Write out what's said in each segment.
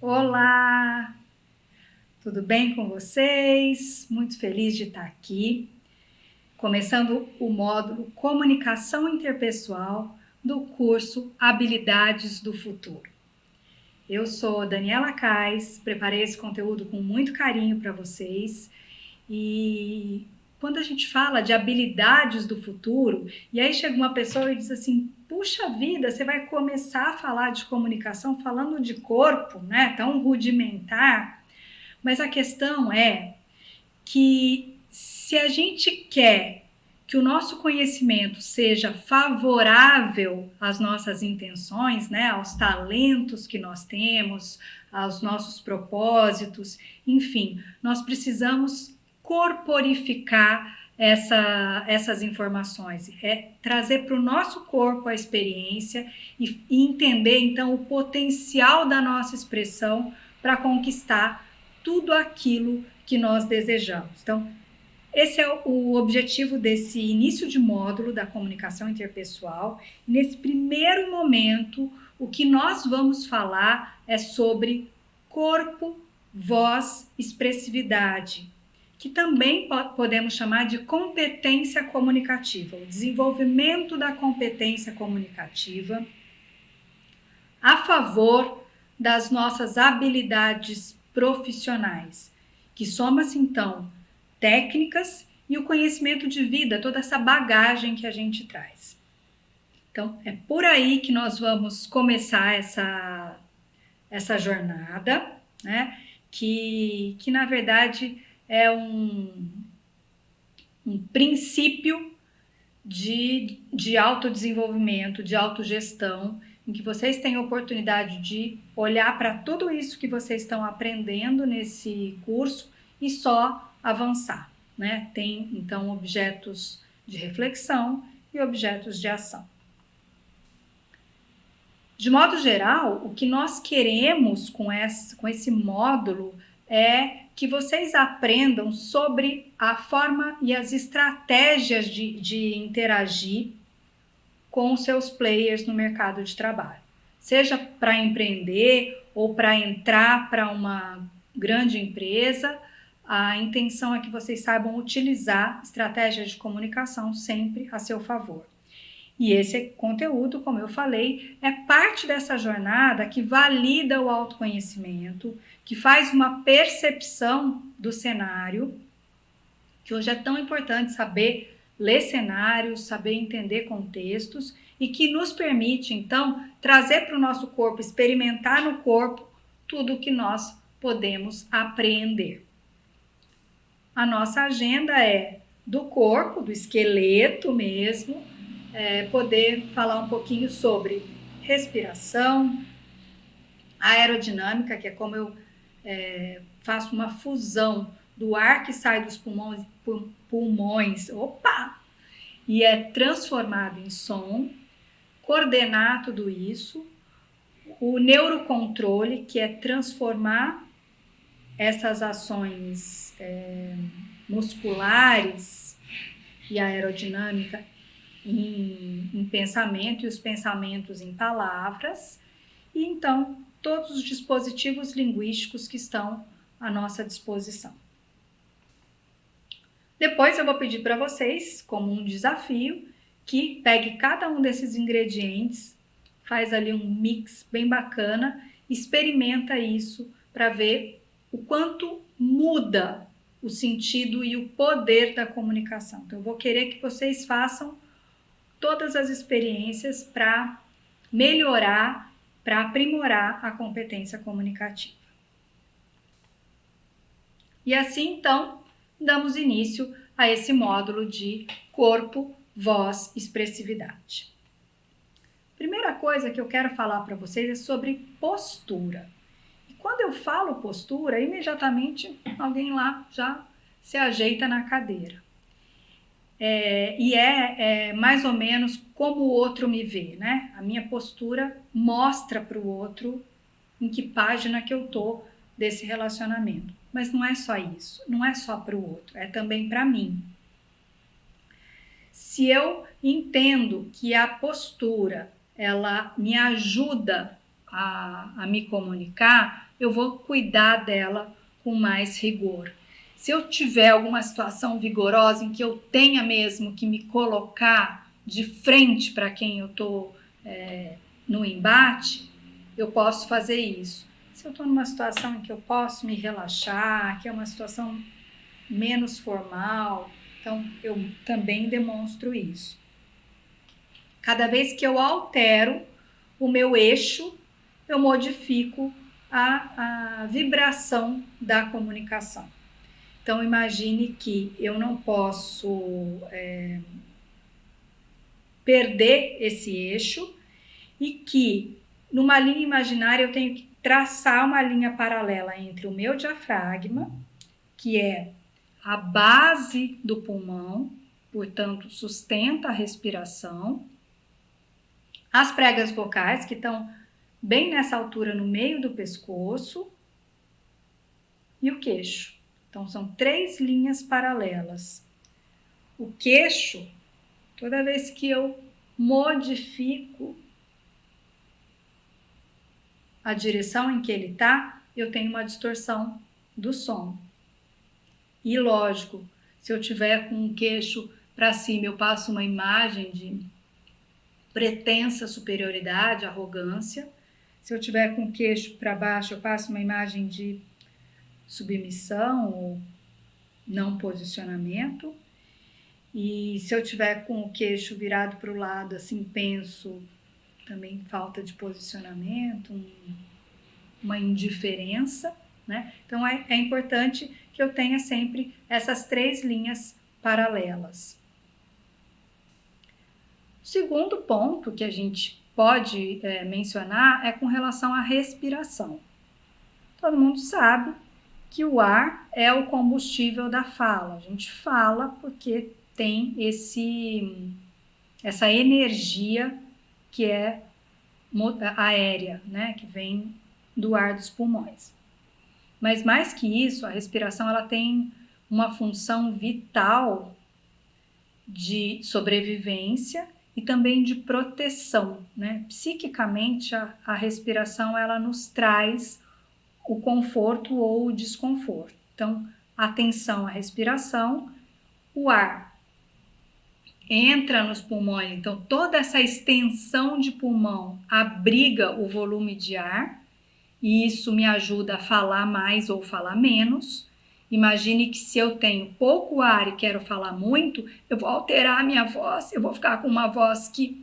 Olá, tudo bem com vocês? Muito feliz de estar aqui, começando o módulo Comunicação Interpessoal do curso Habilidades do Futuro. Eu sou Daniela Kais, preparei esse conteúdo com muito carinho para vocês e quando a gente fala de habilidades do futuro, e aí chega uma pessoa e diz assim, puxa vida, você vai começar a falar de comunicação falando de corpo, né? Tão rudimentar. Mas a questão é que se a gente quer que o nosso conhecimento seja favorável às nossas intenções, né, aos talentos que nós temos, aos nossos propósitos, enfim, nós precisamos corporificar essas informações, trazer para o nosso corpo a experiência e entender então o potencial da nossa expressão para conquistar tudo aquilo que nós desejamos. Então, esse é o objetivo desse início de módulo da comunicação interpessoal. Nesse primeiro momento, o que nós vamos falar é sobre corpo, voz, expressividade, que também podemos chamar de competência comunicativa, o desenvolvimento da competência comunicativa a favor das nossas habilidades profissionais, que soma-se então técnicas e o conhecimento de vida, toda essa bagagem que a gente traz. Então, é por aí que nós vamos começar essa jornada, né? Que na verdade é um princípio de autodesenvolvimento, de autogestão, em que vocês têm a oportunidade de olhar para tudo isso que vocês estão aprendendo nesse curso e só avançar, né? Tem, então, objetos de reflexão e objetos de ação. De modo geral, o que nós queremos com esse módulo é que vocês aprendam sobre a forma e as estratégias de interagir com os seus players no mercado de trabalho. Seja para empreender ou para entrar para uma grande empresa, a intenção é que vocês saibam utilizar estratégias de comunicação sempre a seu favor. E esse conteúdo, como eu falei, é parte dessa jornada que valida o autoconhecimento, que faz uma percepção do cenário, que hoje é tão importante saber ler cenários, saber entender contextos e que nos permite, então, trazer para o nosso corpo, experimentar no corpo tudo o que nós podemos apreender. A nossa agenda é do corpo, do esqueleto mesmo, poder falar um pouquinho sobre respiração, aerodinâmica, que é como eu faço uma fusão do ar que sai dos pulmões, e é transformado em som, coordenar tudo isso, o neurocontrole, que é transformar essas ações musculares e aerodinâmica em pensamento e os pensamentos em palavras, e então todos os dispositivos linguísticos que estão à nossa disposição. Depois eu vou pedir para vocês, como um desafio, que pegue cada um desses ingredientes, faz ali um mix bem bacana, experimenta isso para ver o quanto muda o sentido e o poder da comunicação. Então, eu vou querer que vocês façam todas as experiências para melhorar, para aprimorar a competência comunicativa. E assim, então, damos início a esse módulo de corpo, voz, expressividade. Primeira coisa que eu quero falar para vocês é sobre postura. E quando eu falo postura, imediatamente alguém lá já se ajeita na cadeira. Mais ou menos como o outro me vê, né? A minha postura mostra para o outro em que página que eu tô desse relacionamento. Mas não é só isso, não é só para o outro, é também para mim. Se eu entendo que a postura, ela me ajuda a me comunicar, eu vou cuidar dela com mais rigor. Se eu tiver alguma situação vigorosa em que eu tenha mesmo que me colocar de frente para quem eu estou no embate, eu posso fazer isso. Se eu estou numa situação em que eu posso me relaxar, que é uma situação menos formal, então eu também demonstro isso. Cada vez que eu altero o meu eixo, eu modifico a vibração da comunicação. Então, imagine que eu não posso perder esse eixo e que, numa linha imaginária, eu tenho que traçar uma linha paralela entre o meu diafragma, que é a base do pulmão, portanto, sustenta a respiração, as pregas vocais, que estão bem nessa altura no meio do pescoço, e o queixo. Então, são 3 linhas paralelas. O queixo, toda vez que eu modifico a direção em que ele está, eu tenho uma distorção do som. E lógico, se eu tiver com o queixo para cima, eu passo uma imagem de pretensa superioridade, arrogância. Se eu tiver com o queixo para baixo, eu passo uma imagem de submissão ou não posicionamento. E se eu tiver com o queixo virado para o lado, assim, penso, também falta de posicionamento, uma indiferença, né? Então, é importante que eu tenha sempre essas 3 linhas paralelas. O segundo ponto que a gente pode mencionar é com relação à respiração. Todo mundo sabe que o ar é o combustível da fala. A gente fala porque tem essa energia que é aérea, né, que vem do ar dos pulmões. Mas mais que isso, a respiração ela tem uma função vital de sobrevivência e também de proteção, né? Psiquicamente, a respiração ela nos traz o conforto ou o desconforto. Então, atenção à respiração, o ar entra nos pulmões, então toda essa extensão de pulmão abriga o volume de ar e isso me ajuda a falar mais ou falar menos. Imagine que se eu tenho pouco ar e quero falar muito, eu vou alterar a minha voz, eu vou ficar com uma voz que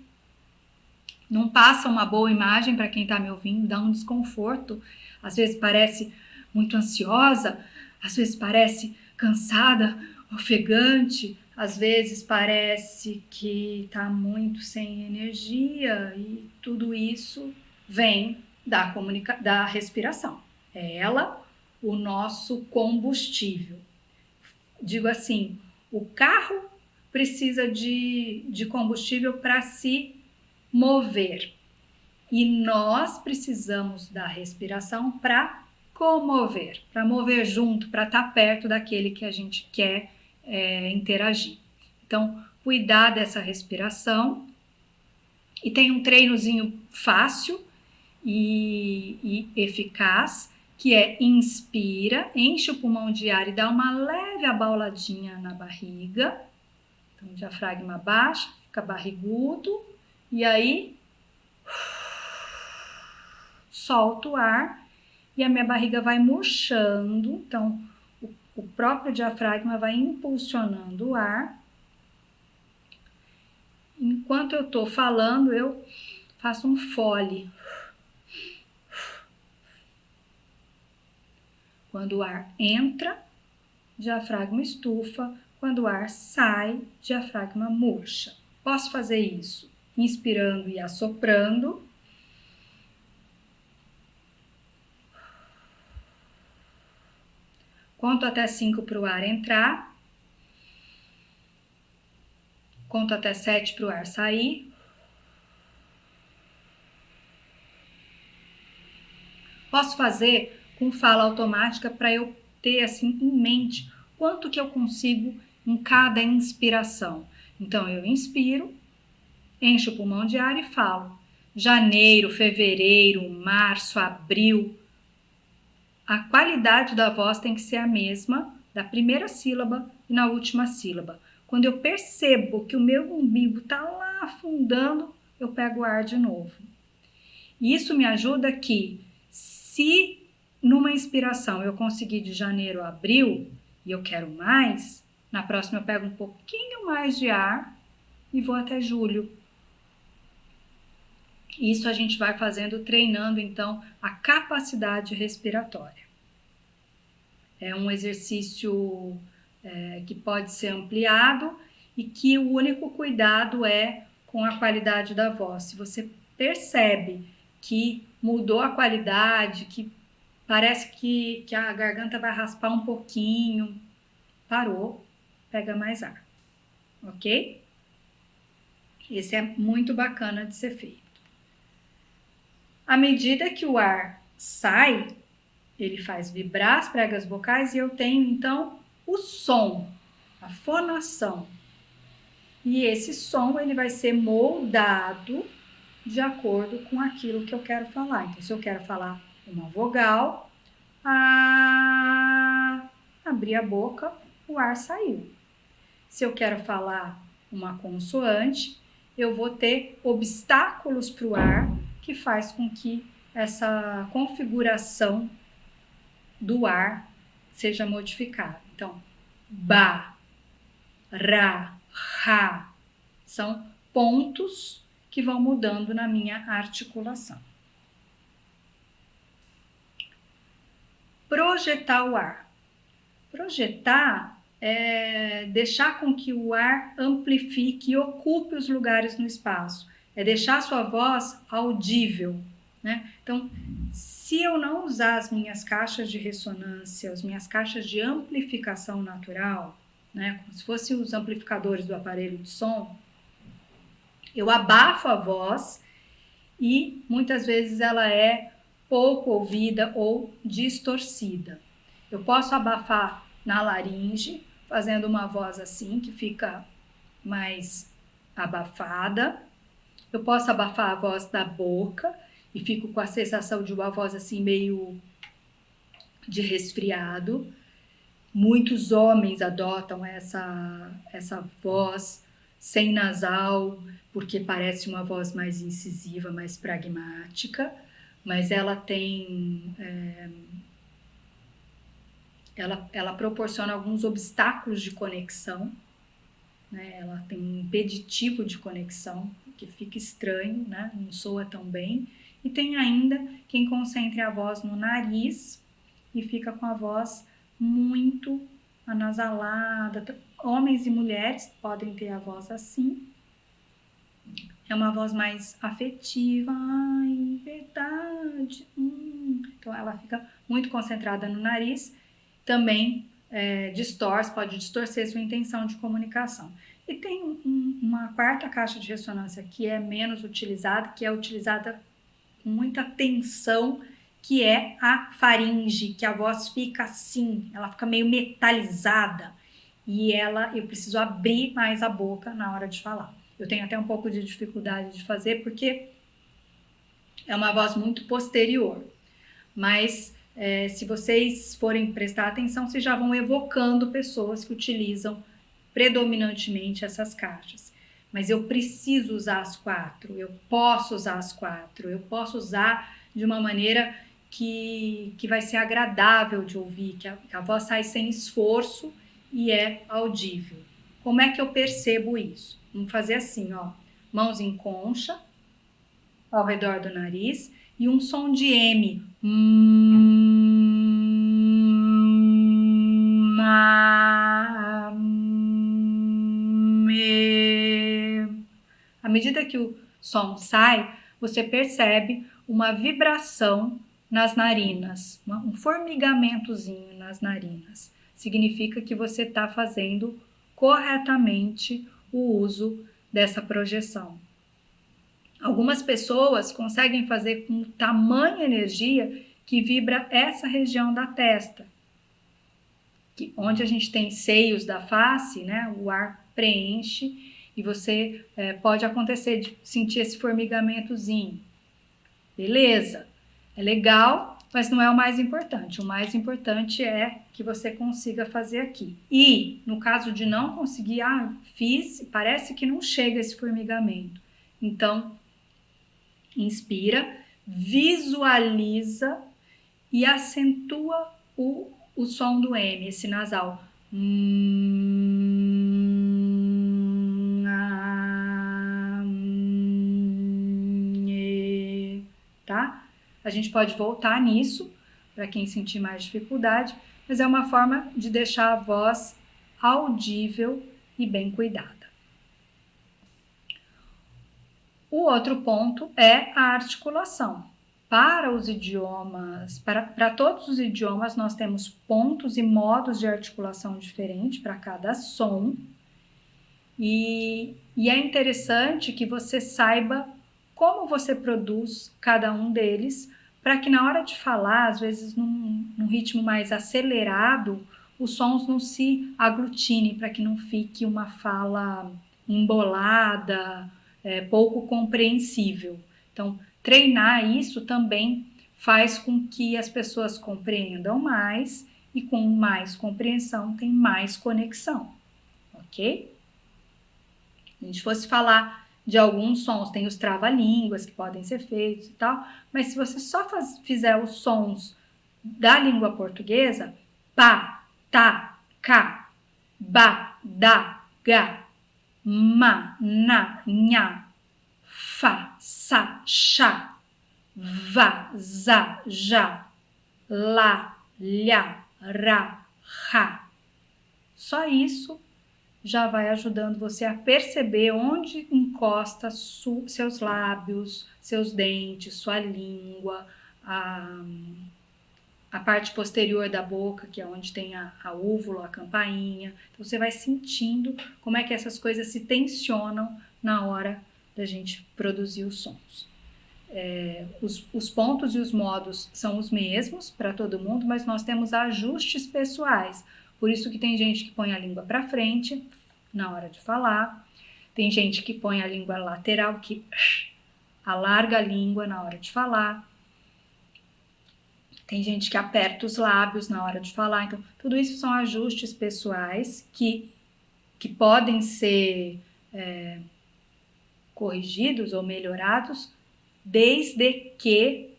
não passa uma boa imagem para quem está me ouvindo, dá um desconforto. Às vezes parece muito ansiosa, às vezes parece cansada, ofegante, às vezes parece que está muito sem energia e tudo isso vem da respiração. É ela o nosso combustível. Digo assim, o carro precisa de combustível para se mover. E nós precisamos da respiração para comover, para mover junto, para estar perto daquele que a gente quer interagir. Então, cuidar dessa respiração. E tem um treinozinho fácil e eficaz, que é inspira, enche o pulmão de ar e dá uma leve abauladinha na barriga. Então, o diafragma baixa, fica barrigudo. E aí, solto o ar e a minha barriga vai murchando. Então, o próprio diafragma vai impulsionando o ar. Enquanto eu estou falando, eu faço um fole. Quando o ar entra, diafragma estufa. Quando o ar sai, diafragma murcha. Posso fazer isso inspirando e assoprando. Conto até 5 para o ar entrar. Conto até 7 para o ar sair. Posso fazer com fala automática para eu ter assim em mente quanto que eu consigo em cada inspiração. Então, eu inspiro, encho o pulmão de ar e falo. janeiro, fevereiro, março, abril, a qualidade da voz tem que ser a mesma da primeira sílaba e na última sílaba. Quando eu percebo que o meu umbigo está lá afundando, eu pego o ar de novo. E isso me ajuda que, se numa inspiração eu conseguir de janeiro a abril e eu quero mais, na próxima eu pego um pouquinho mais de ar e vou até julho. Isso a gente vai fazendo, treinando então a capacidade respiratória. É um exercício que pode ser ampliado e que o único cuidado é com a qualidade da voz. Se você percebe que mudou a qualidade, que parece que a garganta vai raspar um pouquinho, parou, pega mais ar, ok? Esse é muito bacana de ser feito. À medida que o ar sai, ele faz vibrar as pregas vocais e eu tenho então o som, a fonação. E esse som ele vai ser moldado de acordo com aquilo que eu quero falar. Então, se eu quero falar uma vogal, abri a boca, o ar saiu. Se eu quero falar uma consoante, eu vou ter obstáculos para o ar que faz com que essa configuração do ar seja modificada. Então, ba, ra, ra, são pontos que vão mudando na minha articulação. Projetar o ar. Projetar é deixar com que o ar amplifique e ocupe os lugares no espaço. É deixar a sua voz audível, né? Então, se eu não usar as minhas caixas de ressonância, as minhas caixas de amplificação natural, né, como se fossem os amplificadores do aparelho de som, eu abafo a voz e muitas vezes ela é pouco ouvida ou distorcida. Eu posso abafar na laringe, fazendo uma voz assim, que fica mais abafada. Eu posso abafar a voz da boca e fico com a sensação de uma voz assim meio de resfriado. Muitos homens adotam essa voz sem nasal, porque parece uma voz mais incisiva, mais pragmática, mas ela tem... Ela proporciona alguns obstáculos de conexão, né? Ela tem um impeditivo de conexão, que fica estranho, né? Não soa tão bem. E tem ainda quem concentre a voz no nariz e fica com a voz muito anasalada. Homens e mulheres podem ter a voz assim. É uma voz mais afetiva. Ai, verdade. Então ela fica muito concentrada no nariz. Também pode distorcer sua intenção de comunicação. E tem uma quarta caixa de ressonância que é menos utilizada, que é utilizada com muita tensão, que é a faringe, que a voz fica assim, ela fica meio metalizada e eu preciso abrir mais a boca na hora de falar. Eu tenho até um pouco de dificuldade de fazer porque é uma voz muito posterior, mas se vocês forem prestar atenção, vocês já vão evocando pessoas que utilizam predominantemente essas caixas. Mas eu preciso usar as quatro, eu posso usar as quatro, eu posso usar de uma maneira que vai ser agradável de ouvir, que a voz sai sem esforço e é audível. Como é que eu percebo isso? Vamos fazer assim, ó, mãos em concha, ao redor do nariz, e um som de M. À medida que o som sai, você percebe uma vibração nas narinas, um formigamentozinho nas narinas. Significa que você está fazendo corretamente o uso dessa projeção. Algumas pessoas conseguem fazer com tamanha energia que vibra essa região da testa, onde a gente tem seios da face, né? O ar preenche e você pode acontecer de sentir esse formigamentozinho. Beleza, é legal, mas não é o mais importante. O mais importante é que você consiga fazer aqui. E, no caso de não conseguir, fiz, parece que não chega esse formigamento. Então, inspira, visualiza e acentua o som do M, esse nasal. Tá? A gente pode voltar nisso, para quem sentir mais dificuldade, mas é uma forma de deixar a voz audível e bem cuidada. O outro ponto é a articulação. Para os idiomas, para todos os idiomas, nós temos pontos e modos de articulação diferentes para cada som. E é interessante que você saiba como você produz cada um deles, para que na hora de falar, às vezes num ritmo mais acelerado, os sons não se aglutinem, para que não fique uma fala embolada, pouco compreensível. Então, treinar isso também faz com que as pessoas compreendam mais, e com mais compreensão tem mais conexão, ok? Se a gente fosse falar de alguns sons, tem os trava-línguas que podem ser feitos e tal, mas se você só fizer os sons da língua portuguesa, pá, tá, cá, ba, da, ga, ma, na, nha, fa, sa, chá, va, za, já, lá, lhá, rá, rá. Só isso já vai ajudando você a perceber onde encosta seus lábios, seus dentes, sua língua, a parte posterior da boca, que é onde tem a úvula, a campainha. Então, você vai sentindo como é que essas coisas se tensionam na hora da gente produzir os sons. Os pontos e os modos são os mesmos para todo mundo, mas nós temos ajustes pessoais. Por isso que tem gente que põe a língua para frente na hora de falar, tem gente que põe a língua lateral, que alarga a língua na hora de falar, tem gente que aperta os lábios na hora de falar. Então, tudo isso são ajustes pessoais que podem ser corrigidos ou melhorados, desde que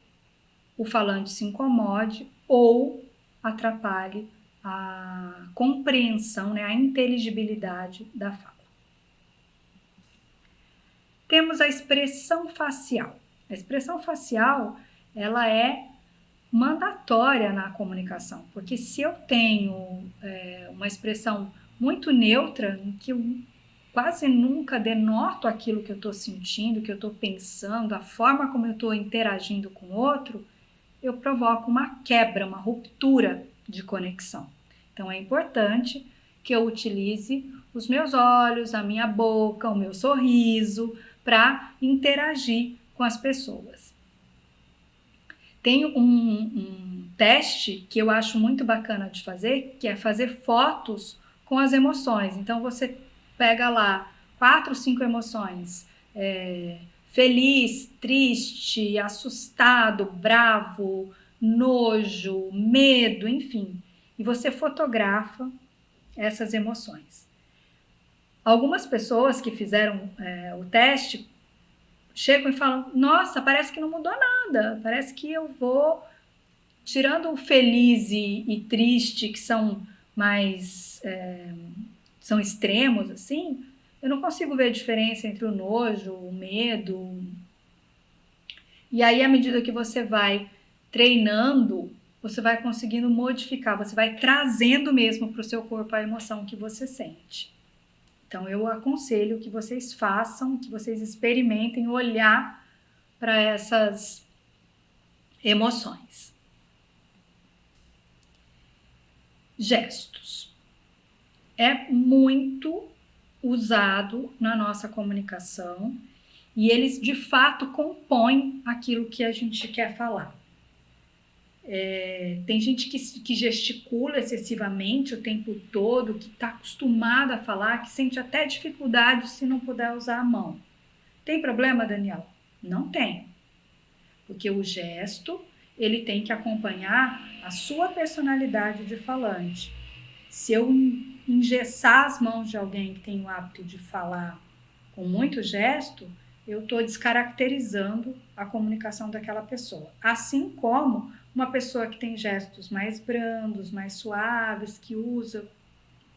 o falante se incomode ou atrapalhe a compreensão, a inteligibilidade da fala. Temos a expressão facial. A expressão facial, ela é mandatória na comunicação, porque se eu tenho uma expressão muito neutra, em que eu quase nunca denoto aquilo que eu estou sentindo, que eu estou pensando, a forma como eu estou interagindo com o outro, eu provoco uma quebra, uma ruptura de conexão. Então, é importante que eu utilize os meus olhos, a minha boca, o meu sorriso para interagir com as pessoas. Tem um teste que eu acho muito bacana de fazer, que é fazer fotos com as emoções. Então, você pega lá 4, 5 emoções, feliz, triste, assustado, bravo, nojo, medo, enfim. E você fotografa essas emoções. Algumas pessoas que fizeram o teste chegam e falam: nossa, parece que não mudou nada, parece que eu vou, tirando o feliz e triste, que são mais, são extremos, assim, eu não consigo ver a diferença entre o nojo, o medo. E aí, à medida que você vai treinando, você vai conseguindo modificar, você vai trazendo mesmo para o seu corpo a emoção que você sente. Então, eu aconselho que vocês façam, que vocês experimentem olhar para essas emoções. Gestos. É muito usado na nossa comunicação e eles, de fato, compõem aquilo que a gente quer falar. Tem gente que gesticula excessivamente o tempo todo, que está acostumada a falar, que sente até dificuldade se não puder usar a mão. Tem problema, Daniel? Não tem. Porque o gesto, ele tem que acompanhar a sua personalidade de falante. Se eu engessar as mãos de alguém que tem o hábito de falar com muito gesto, eu estou descaracterizando a comunicação daquela pessoa. Assim como uma pessoa que tem gestos mais brandos, mais suaves, que usa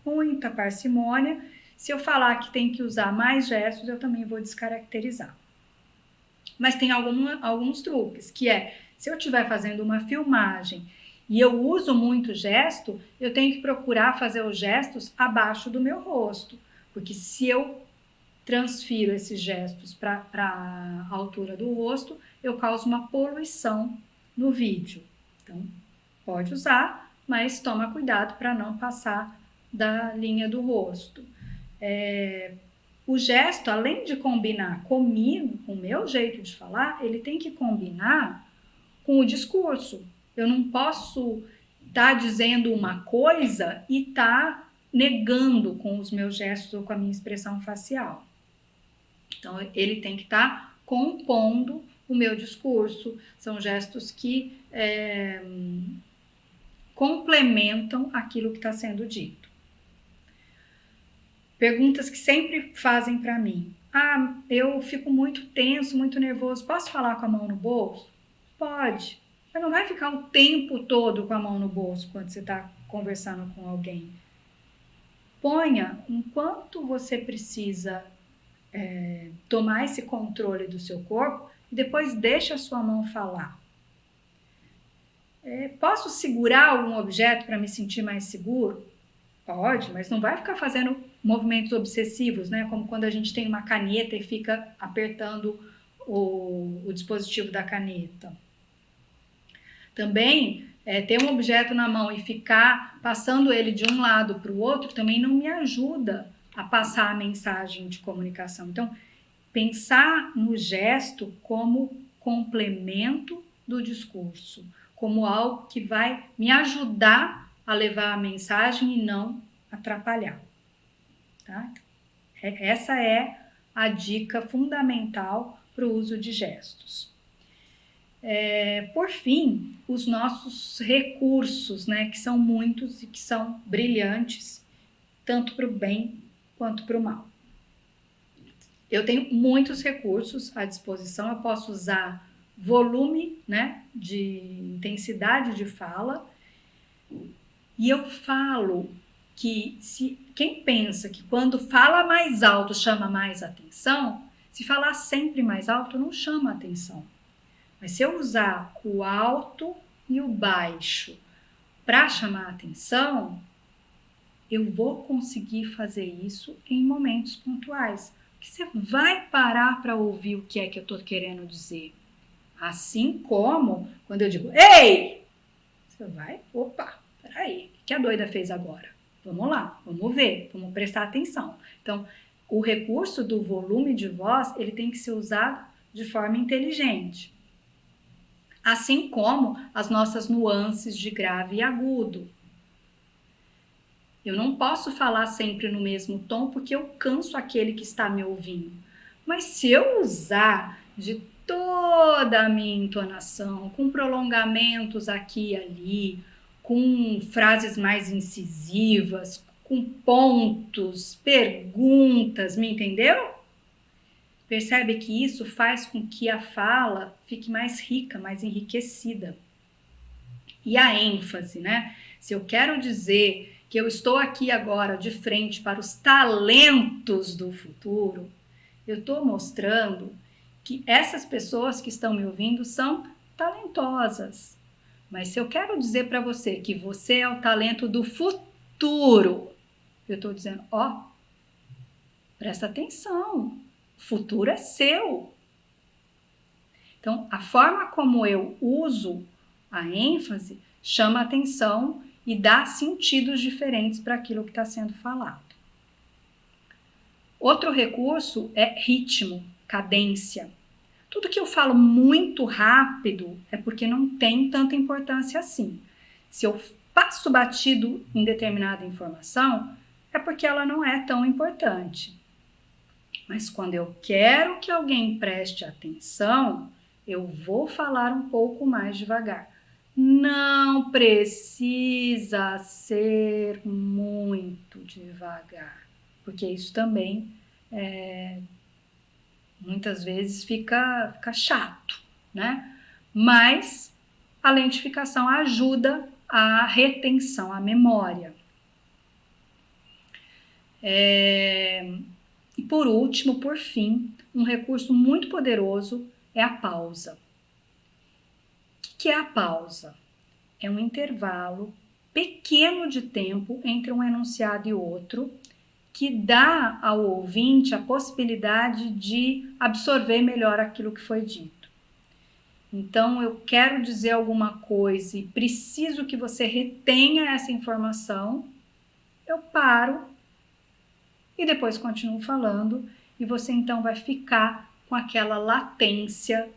muita parcimônia, se eu falar que tem que usar mais gestos, eu também vou descaracterizar. Mas tem alguns truques, que é, se eu estiver fazendo uma filmagem e eu uso muito gesto, eu tenho que procurar fazer os gestos abaixo do meu rosto, porque se eu transfiro esses gestos para a altura do rosto, eu causo uma poluição no vídeo. Então, pode usar, mas toma cuidado para não passar da linha do rosto. O gesto, além de combinar comigo, com o meu jeito de falar, ele tem que combinar com o discurso. Eu não posso estar dizendo uma coisa e estar negando com os meus gestos ou com a minha expressão facial. Então, ele tem que estar compondo o meu discurso. São gestos que complementam aquilo que está sendo dito. Perguntas que sempre fazem para mim. Eu fico muito tenso, muito nervoso. Posso falar com a mão no bolso? Pode. Mas não vai ficar o tempo todo com a mão no bolso quando você está conversando com alguém. Ponha enquanto você precisa tomar esse controle do seu corpo e depois deixa a sua mão falar. Posso segurar algum objeto para me sentir mais seguro? Pode, mas não vai ficar fazendo movimentos obsessivos, né? Como quando a gente tem uma caneta e fica apertando o dispositivo da caneta. Também, ter um objeto na mão e ficar passando ele de um lado para o outro também não me ajuda a passar a mensagem de comunicação. Então, pensar no gesto como complemento do discurso, como algo que vai me ajudar a levar a mensagem e não atrapalhar. Tá? Essa é a dica fundamental para o uso de gestos. Por fim, os nossos recursos, né, que são muitos e que são brilhantes, tanto para o bem quanto para o mal. Eu tenho muitos recursos à disposição, eu posso usar volume, né, de intensidade de fala, e eu falo que quem pensa que quando fala mais alto chama mais atenção, se falar sempre mais alto não chama atenção. Mas se eu usar o alto e o baixo para chamar atenção, eu vou conseguir fazer isso em momentos pontuais. Porque você vai parar para ouvir o que é que eu estou querendo dizer. Assim como quando eu digo, ei! Você vai, opa, peraí, o que a doida fez agora? Vamos lá, vamos ver, vamos prestar atenção. Então, o recurso do volume de voz, ele tem que ser usado de forma inteligente. Assim como as nossas nuances de grave e agudo. Eu não posso falar sempre no mesmo tom porque eu canso aquele que está me ouvindo. Mas se eu usar de toda a minha entonação, com prolongamentos aqui e ali, com frases mais incisivas, com pontos, perguntas, me entendeu? Percebe que isso faz com que a fala fique mais rica, mais enriquecida. E a ênfase, né? Se eu quero dizer que eu estou aqui agora de frente para os talentos do futuro, eu estou mostrando que essas pessoas que estão me ouvindo são talentosas. Mas se eu quero dizer para você que você é o talento do futuro, eu estou dizendo, presta atenção, o futuro é seu. Então, a forma como eu uso a ênfase chama atenção e dá sentidos diferentes para aquilo que está sendo falado. Outro recurso é ritmo, cadência. Tudo que eu falo muito rápido é porque não tem tanta importância assim. Se eu passo batido em determinada informação, é porque ela não é tão importante. Mas quando eu quero que alguém preste atenção, eu vou falar um pouco mais devagar. Não precisa ser muito devagar, porque isso também muitas vezes fica chato, né? Mas a lentificação ajuda a retenção, a memória. E por último, por fim, um recurso muito poderoso é a pausa. O que é a pausa? É um intervalo pequeno de tempo entre um enunciado e outro, que dá ao ouvinte a possibilidade de absorver melhor aquilo que foi dito. Então, eu quero dizer alguma coisa e preciso que você retenha essa informação, eu paro e depois continuo falando, e você então vai ficar com aquela latência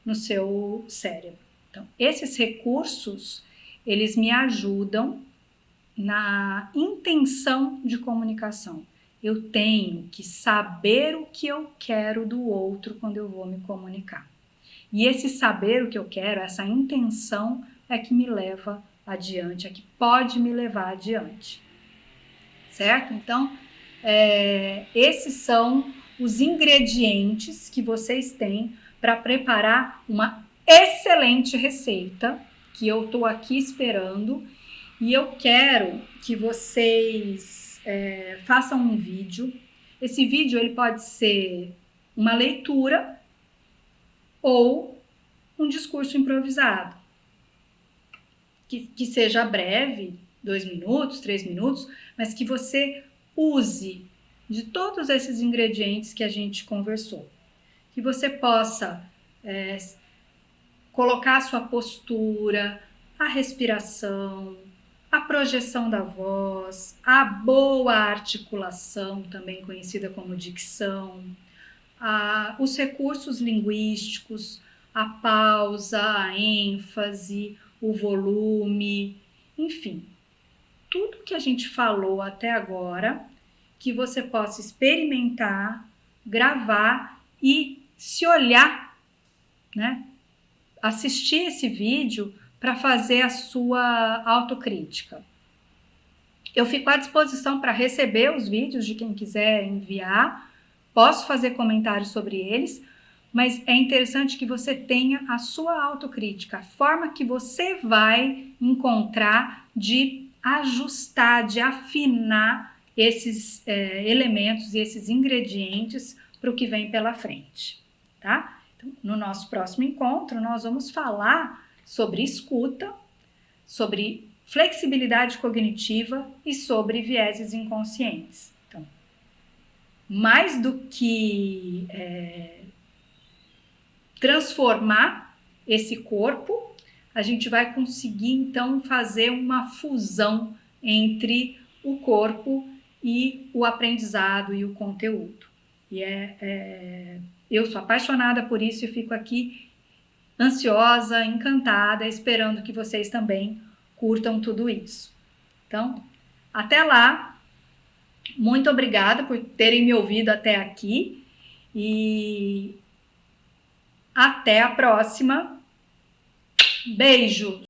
no seu cérebro. Então, esses recursos, eles me ajudam na intenção de comunicação. Eu tenho que saber o que eu quero do outro quando eu vou me comunicar. E esse saber o que eu quero, essa intenção, é que me leva adiante, é que pode me levar adiante. Certo? Então, esses são os ingredientes que vocês têm para preparar uma excelente receita que eu estou aqui esperando. E eu quero que vocês façam um vídeo. Esse vídeo ele pode ser uma leitura ou um discurso improvisado. Que seja breve, 2 minutos, 3 minutos, mas que você use de todos esses ingredientes que a gente conversou. Que você possa colocar a sua postura, a respiração, a projeção da voz, a boa articulação, também conhecida como dicção, os recursos linguísticos, a pausa, a ênfase, o volume, enfim, tudo que a gente falou até agora, que você possa experimentar, gravar e se olhar, né? Assistir esse vídeo para fazer a sua autocrítica. Eu fico à disposição para receber os vídeos de quem quiser enviar, posso fazer comentários sobre eles, mas é interessante que você tenha a sua autocrítica, a forma que você vai encontrar de ajustar, de afinar esses elementos e esses ingredientes para o que vem pela frente, tá? Então, no nosso próximo encontro, nós vamos falar sobre escuta, sobre flexibilidade cognitiva e sobre vieses inconscientes. Então, mais do que transformar esse corpo, a gente vai conseguir então fazer uma fusão entre o corpo e o aprendizado e o conteúdo. E eu sou apaixonada por isso e fico aqui ansiosa, encantada, esperando que vocês também curtam tudo isso. Então, até lá. Muito obrigada por terem me ouvido até aqui e até a próxima. Beijos!